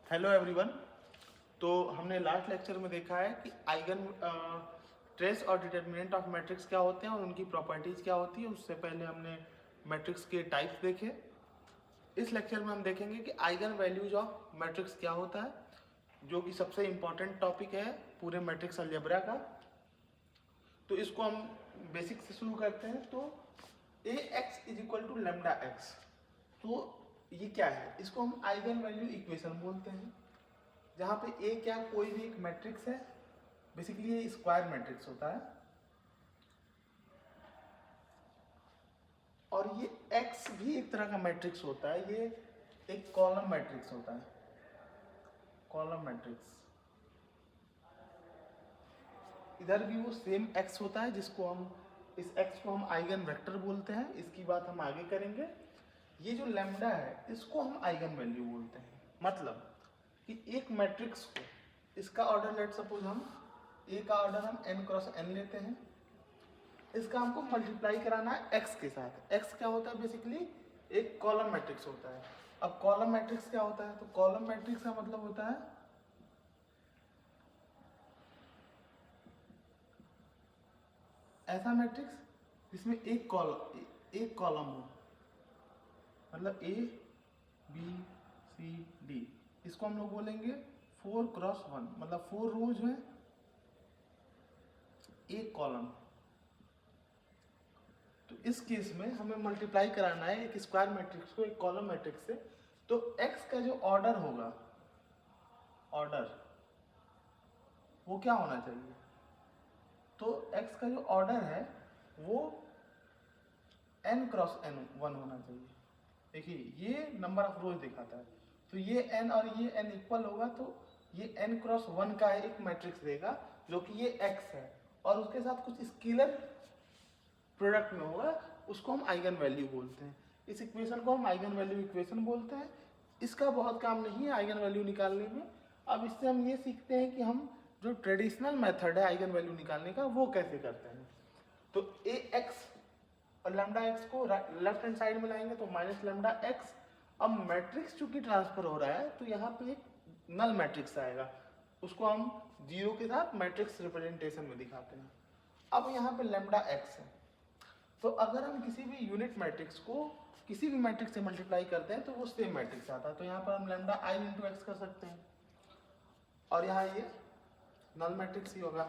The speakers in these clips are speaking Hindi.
Hello everyone. तो हमने लास्ट लेक्चर में देखा है कि आइगन ट्रेस और डिटर्मिनेंट ऑफ मैट्रिक्स क्या होते हैं और उनकी प्रॉपर्टीज क्या होती है। उससे पहले हमने मैट्रिक्स के टाइप्स देखे। इस लेक्चर में हम देखेंगे कि आइगन वैल्यूज ऑफ मैट्रिक्स क्या होता है, जो कि सबसे इम्पॉर्टेंट टॉपिक है पूरे मैट्रिक्स अलजेब्रा का। तो इसको हम बेसिक से शुरू करते हैं। तो A X is equal to lambda X, तो ये क्या है? इसको हम आइगन वैल्यू इक्वेशन बोलते हैं, जहाँ पे ए क्या कोई भी एक मैट्रिक्स है। बेसिकली ये स्क्वायर मैट्रिक्स होता है और ये एक्स भी एक तरह का मैट्रिक्स होता है। ये एक कॉलम मैट्रिक्स होता है, कॉलम मैट्रिक्स। इधर भी वो सेम एक्स होता है, जिसको हम इस एक्स को हम आइगन वेक्टर बोलते हैं। इसकी बात हम आगे करेंगे। ये जो लैम्डा है इसको हम आइगन वैल्यू बोलते हैं। मतलब कि एक मैट्रिक्स को, इसका ऑर्डर लेट सपोज हम ए का ऑर्डर हम n क्रॉस n लेते हैं। इसका हमको मल्टीप्लाई कराना है एक्स के साथ। एक्स क्या होता है? बेसिकली एक कॉलम मैट्रिक्स होता है। अब कॉलम मैट्रिक्स क्या होता है? तो कॉलम मैट्रिक्स का मतलब होता है ऐसा मैट्रिक्स जिसमें एक कॉलम हो, मतलब ए बी सी डी। इसको हम लोग बोलेंगे 4x1, मतलब 4 रोज है एक कॉलम। तो इस केस में हमें मल्टीप्लाई कराना है एक स्क्वायर मैट्रिक्स को एक कॉलम मैट्रिक्स से। तो x का जो ऑर्डर होगा, ऑर्डर वो क्या होना चाहिए? तो x का जो ऑर्डर है वो n क्रॉस n 1 होना चाहिए। देखिए ये नंबर ऑफ रोज दिखाता है, तो ये n और ये n इक्वल होगा, तो ये n क्रॉस 1 का एक मैट्रिक्स देगा, जो कि ये x है और उसके साथ कुछ स्केलर प्रोडक्ट में होगा। उसको हम आइगन वैल्यू बोलते हैं। इस इक्वेशन को हम आइगन वैल्यू इक्वेशन बोलते हैं। इसका बहुत काम नहीं है आइगन वैल्यू निकालने में। अब इससे हम ये सीखते हैं कि हम जो ट्रेडिशनल मेथड है आइगन वैल्यू निकालने का वो कैसे करते हैं। तो ए एक्स और लैम्डा एक्स को लेफ्ट हैंड साइड में लाएंगे तो माइनस लैम्डा एक्स। अब मैट्रिक्स चूंकि ट्रांसफर हो रहा है तो यहाँ पे एक नल मैट्रिक्स आएगा, उसको हम जीरो के साथ मैट्रिक्स रिप्रेजेंटेशन में दिखाते हैं। अब यहाँ पे लैम्डा एक्स है, तो अगर हम किसी भी यूनिट मैट्रिक्स को किसी भी मैट्रिक्स से मल्टीप्लाई करते हैं तो वो सेम मैट्रिक्स आता है। तो यहाँ पर हम लैम्डा आई इंटू एक्स कर सकते हैं और यहाँ ये नल मैट्रिक्स ही होगा।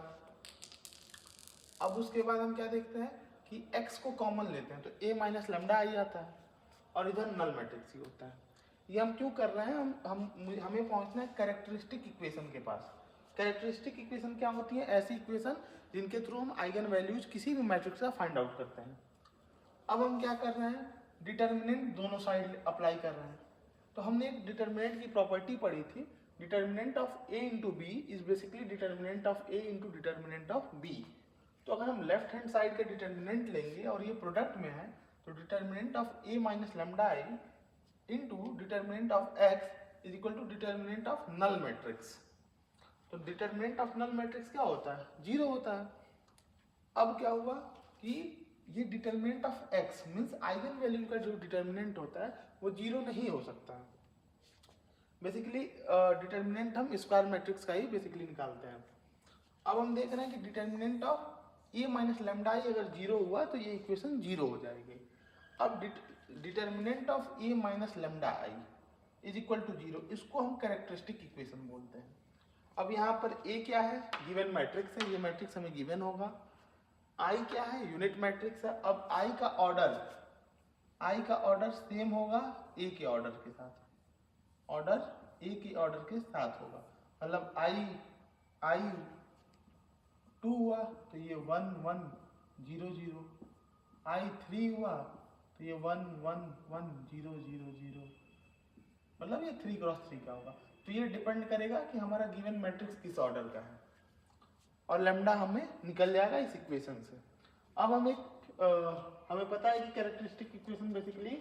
अब उसके बाद हम क्या देखते हैं कि x को कॉमन लेते हैं तो a माइनस लैम्डा आई आता है और इधर नल मैट्रिक्स ही होता है। ये हम क्यों कर रहे हैं? हमें पहुंचना है कैरेक्टरिस्टिक इक्वेशन के पास। कैरेक्टरिस्टिक इक्वेशन क्या होती है? ऐसी इक्वेशन जिनके थ्रू हम आइगन वैल्यूज किसी भी मैट्रिक्स का फाइंड आउट करते हैं। अब हम क्या कर रहे हैं? डिटर्मिनेंट दोनों साइड अप्लाई कर रहे हैं। तो हमने एक डिटर्मिनेंट की प्रॉपर्टी पढ़ी थी, determinant of a into b is basically determinant of a into determinant of b। तो अगर हम लेफ्ट हैंड साइड के डिटर्मिनेंट लेंगे और ये प्रोडक्ट में है, तो determinant of a minus lambda I into determinant of x is equal to determinant of null matrix. तो डिटर्मिनेंट ऑफ नल मैट्रिक्स क्या होता है? जीरो होता है। अब क्या हुआ कि ये determinant of x means eigen value का जो डिटर्मिनेंट होता है वो जीरो नहीं हो सकता है। बेसिकली डिटर्मिनेंट हम स्क्वायर मैट्रिक्स का ही बेसिकली निकालते हैं। अब हम देख रहे हैं कि determinant of A minus lambda I अगर जीरो हुआ तो ये इक्वेशन जीरो हो जाएगी। अब determinant of A minus lambda I is equal to zero, इसको हम कैरेक्टरिस्टिक इक्वेशन बोलते हैं। अब यहाँ पर ए क्या है? गिवन मैट्रिक्स है, ये मैट्रिक्स हमें गिवन होगा। आई क्या है? यूनिट मैट्रिक्स है। अब आई का ऑर्डर सेम होगा ए के ऑर्डर के साथ, ऑर्डर ए के ऑर्डर के साथ होगा। मतलब आई 2 हुआ तो ये 1 1 0 0, आई 3 हुआ तो ये 1 1 1 0 0 0, मतलब ये 3 क्रॉस 3 का होगा। तो ये डिपेंड करेगा कि हमारा गिवन मैट्रिक्स किस ऑर्डर का है और लैम्डा हमें निकल जाएगा इस इक्वेशन से। अब हमें पता है कि characteristic equation basically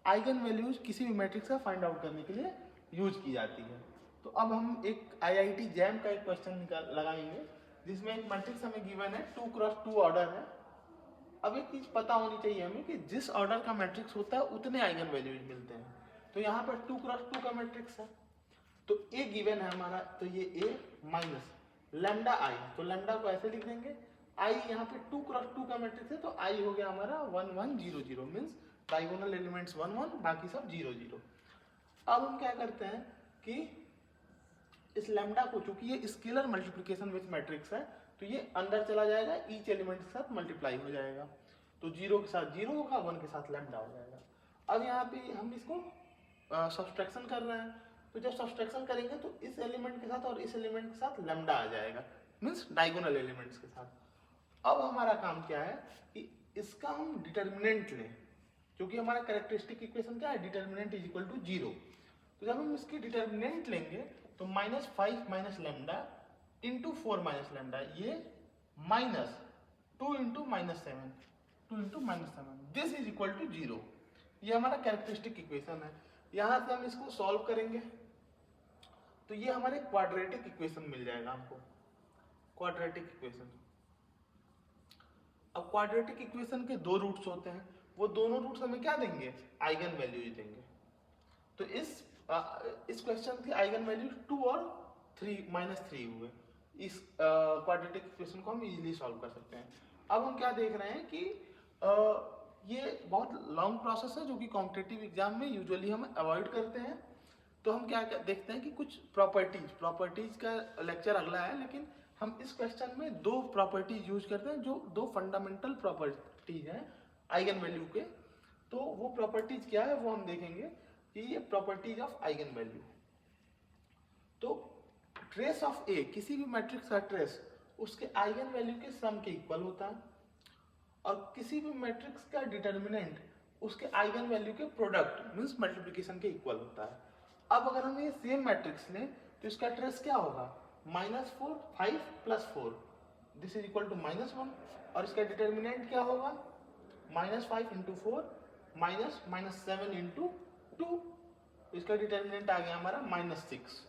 eigen values किसी भी मैट्रिक्स का फाइंड आउट करने के लिए यूज की जाती है। तो अब हम एक आईआईटी जैम का एक क्वेश्चन लगाएंगे जिसमें एक मैट्रिक्स हमें गिवन है 2 क्रॉस 2 ऑर्डर है। अब एक चीज पता होनी चाहिए हमें कि जिस ऑर्डर का मैट्रिक्स होता है उतने आइगन वैल्यूज मिलते हैं। तो यहाँ पर 2 क्रॉस 2 का मैट्रिक्स है, तो ए गिवन है हमारा, तो ये ए माइनस लैम्डा आई, तो लैम्डा को ऐसे लिख देंगे, आई यहाँ पे 2 क्रॉस 2 का मैट्रिक्स है, तो आई हो गया हमारा 1 1 0 0, मीन्स डायगोनल एलिमेंट्स 1 1, बाकी सब 0 0। अब हम क्या करते हैं कि इस लैम्डा को, चूंकि ये स्केलर मल्टीप्लिकेशन विथ मैट्रिक्स है, तो ये अंदर चला जाएगा, ईच एलिमेंट के साथ मल्टीप्लाई हो जाएगा, तो 0 के साथ 0 होगा, 1 के साथ लैम्डा हो जाएगा। अब यहाँ पे हम इसको सब्सट्रैक्शन कर रहे हैं, तो जब सब्सट्रैक्शन करेंगे तो इस एलिमेंट के साथ और इस एलिमेंट के साथ लैम्डा आ जाएगा, मीन्स डायगोनल एलिमेंट्स के साथ। अब हमारा काम क्या है कि इसका हम डिटर्मिनेंट लें, क्योंकि हमारा कैरेक्टरिस्टिक इक्वेशन क्या है, डिटर्मिनेंट इज इक्वल टू 0। तो जब हम इसकी डिटर्मिनेंट लेंगे तो -5 minus lambda into 4 minus lambda, ये minus 2 into -7, 2 into -7, this is equal to 0। ये हमारा कैरेक्टरिस्टिक इक्वेशन है। यहाँ से हम इसको सॉल्व करेंगे तो ये हमारे क्वाड्रेटिक इक्वेशन मिल जाएगा हमको, क्वाड्रेटिक इक्वेशन। अब क्वाड्रेटिक इक्वेशन के 2 रूट्स होते हैं, वो दोनों रूट्स हमें क्या देंगे, आइगन वैल्यूज देंगे। तो इस क्वेश्चन की आइगन वैल्यू 2 और 3 -3 हुए। इस क्वाड्रेटिक इक्वेशन को हम इजीली सॉल्व कर सकते हैं। अब हम क्या देख रहे हैं कि ये बहुत लॉन्ग प्रोसेस है जो कि कॉम्पिटिटिव एग्जाम में यूजुअली हम अवॉइड करते हैं। तो हम क्या देखते हैं कि कुछ प्रॉपर्टीज का लेक्चर अगला है, लेकिन हम इस क्वेश्चन में 2 प्रॉपर्टीज यूज करते हैं, जो 2 फंडामेंटल प्रॉपर्टीज हैं आइगन वैल्यू के। तो वो प्रॉपर्टीज क्या है वो हम देखेंगे कि ये प्रॉपर्टीज ऑफ आइगन वैल्यू। तो ट्रेस ऑफ ए, किसी भी मैट्रिक्स का ट्रेस उसके आइगन वैल्यू के सम के इक्वल होता है, और किसी भी मैट्रिक्स का डिटर्मिनेंट उसके आइगन वैल्यू के प्रोडक्ट मींस मल्टीप्लिकेशन के इक्वल होता है। अब अगर हम ये सेम मैट्रिक्स लें तो इसका ट्रेस क्या होगा, -4 5 + 4, दिस इज इक्वल टू -1, और इसका डिटर्मिनेंट क्या होगा, -5 × 4 -7 × 2, इसका डिटर्मिनेंट आ गया हमारा -6।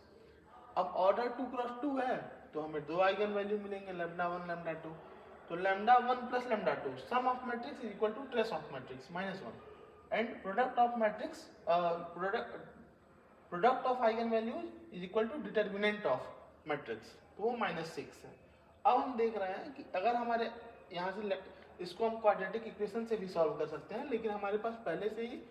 अब ऑर्डर 2 × 2 है तो हमें 2 आइगन वैल्यू मिलेंगे, λ1 λ2। तो λ1 + λ2, sum of matrix is equal to trace of matrix -1, and product of matrix product of eigenvalues is equal to determinant of matrix, तो वो -6 है। अब हम देख रहे हैं कि अगर हमारे यहाँ से इसको हम क्वाड्रेटिक इक्वेशन से भी सॉल्व कर सकते हैं, लेकिन हमारे पास पहले से ही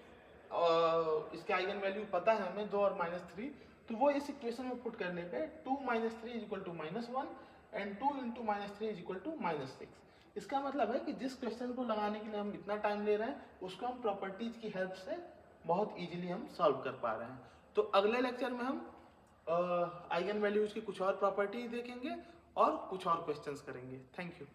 इसके आइगन वैल्यू पता है हमें 2 और -3, तो वो इस इक्वेशन में पुट करने पे 2 - 3 is equal to -1 and 2 × -3 is equal to -6। इसका मतलब है कि जिस क्वेश्चन को लगाने के लिए हम इतना टाइम ले रहे हैं उसको हम प्रॉपर्टीज की हेल्प से बहुत इजीली हम सॉल्व कर पा रहे हैं। तो अगले लेक्चर में हम आइगन वैल्यूज की कुछ और प्रॉपर्टीज देखेंगे और कुछ और क्वेश्चंस करेंगे। Thank you.